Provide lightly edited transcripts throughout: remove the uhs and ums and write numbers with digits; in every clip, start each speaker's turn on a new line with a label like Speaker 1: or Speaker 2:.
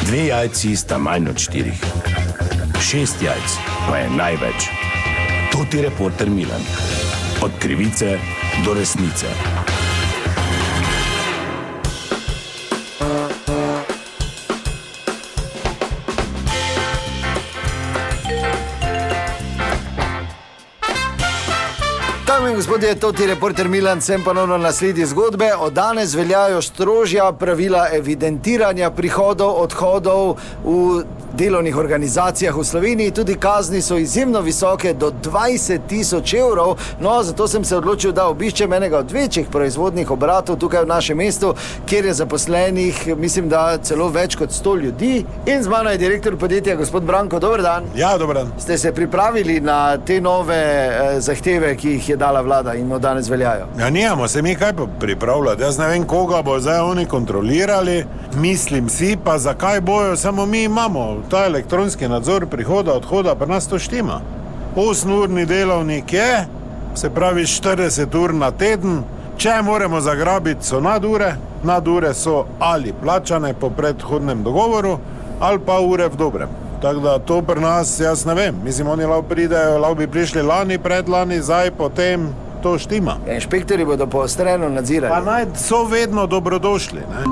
Speaker 1: 2 jajci sta manj od 4. 6 jajc pa je največ. To ti reporter Milan. Od krivice do resnice.
Speaker 2: Dame in gospodje, to ti reporter Milan, sem ponovno na sledi zgodbe. Od danes veljajo strožja pravila evidentiranja prihodov, odhodov v delovnih organizacijah v Sloveniji. Tudi kazni so izjemno visoke, do 20 000 evrov. No, zato sem se odločil, da obiščem enega od večjih proizvodnih obratov tukaj v našem mestu, kjer je zaposlenih, mislim, da celo več kot 100 ljudi. In z mano je direktor podjetja, gospod Branko. Dober dan.
Speaker 3: Ja, dober dan.
Speaker 2: Ste se pripravili na te nove zahteve, ki jih je dala vlada in od danes veljajo?
Speaker 3: Ja, nijamo se mi kaj pa pripravljati. Jaz ne vem, koga bo zdaj oni kontrolirali. Mislim si pa, zakaj bojo, samo mi imamo ta elektronski nadzor prihoda, odhoda, pa nas to štima. 8-urni delovnik je, se pravi 40 ur na teden. Če moramo zagrabiti, so nadure. Nadure so ali plačane po predhodnem dogovoru, ali pa ure v dobrem. Tako da to pri nas, jaz ne vem. Mislim, oni lahko pridejo, lahko bi prišli lani, predlani, zdaj, potem to štima.
Speaker 2: Inšpektori bodo poostreno nadzirali.
Speaker 3: Pa naj so vedno dobrodošli, ne?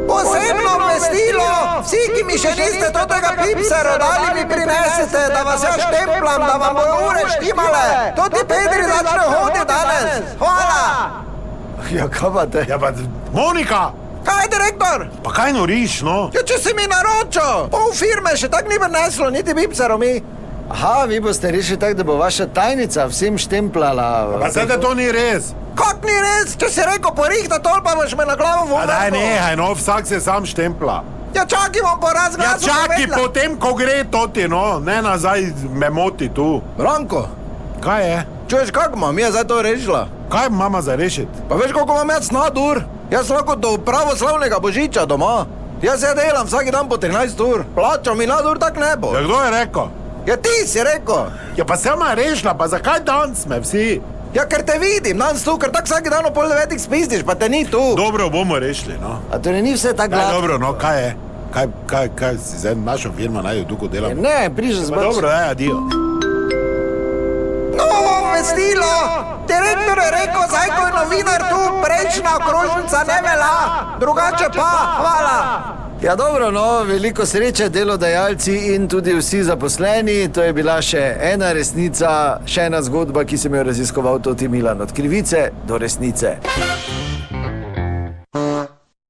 Speaker 4: Posebno obvestilo! Vsi, ki mi še niste totega pipsera dali, mi prinesete, da vas jaz štemplam, da vam bojo ure štimale. Toti Pedri začne hoditi danes. Hvala!
Speaker 2: Ja, kaj pa te?
Speaker 3: Ja, pa Monika!
Speaker 4: Kaj je direktor?
Speaker 3: Pa kaj noriš, no?
Speaker 4: Ja, če si mi naročil, pol firme še tak ni prineslo, niti pipsero mi.
Speaker 2: Aha, vi boste rešili tako, da bo vaša tajnica vsem štemplala.
Speaker 3: Pa zdaj, da to ni res.
Speaker 4: Kak ni res? Če si rekel porihta tol, pa boš me na glavo
Speaker 3: Pa
Speaker 4: vodil.
Speaker 3: daj nehaj, no, vsak se sam štempla.
Speaker 4: Ja, čakaj, bom po
Speaker 3: Ja,
Speaker 4: razglasu
Speaker 3: čaki
Speaker 4: povedala.
Speaker 3: potem, ko gre toti, no, ne nazaj me moti tu.
Speaker 4: Branko,
Speaker 3: Kaj je?
Speaker 4: čuješ, kako imam jaz zdaj to rešila?
Speaker 3: Kaj mama za rešiti?
Speaker 4: Pa veš, koliko imam jaz nadur? Jaz lahko do pravoslavnega božiča doma. Jaz se delam vsak dan po 13 ur. Plačal mi nadur tak ne bo.
Speaker 3: Ja, kdo je rekel?
Speaker 4: Ja, ti si rekel.
Speaker 3: Ja, pa sama rešila, pa zakaj danes me vsi?
Speaker 4: Ja, ker te vidim, danes tu, ker tak vsak dan o 8:30 spizdiš, pa te ni tu.
Speaker 3: Dobro, bomo rešili, no.
Speaker 2: A torej ni vse tako
Speaker 3: Ja,
Speaker 2: gladko?
Speaker 3: dobro, no, kaj je? Kaj si zdaj našo firmo najde tukaj delam?
Speaker 2: Ne, prišel
Speaker 3: Pa
Speaker 2: sem.
Speaker 3: dobro, daj, adijo.
Speaker 4: Novo obvestilo! Direktor je rekel, zdaj ko je novinar tu, prejšnja okrožnica ne velja. Drugače pa, hvala.
Speaker 2: Ja, dobro, no, veliko sreče delodajalci in tudi vsi zaposleni. To je bila še ena resnica, še ena zgodba, ki sem jo raziskoval, Toti Milan. Od krivice do resnice.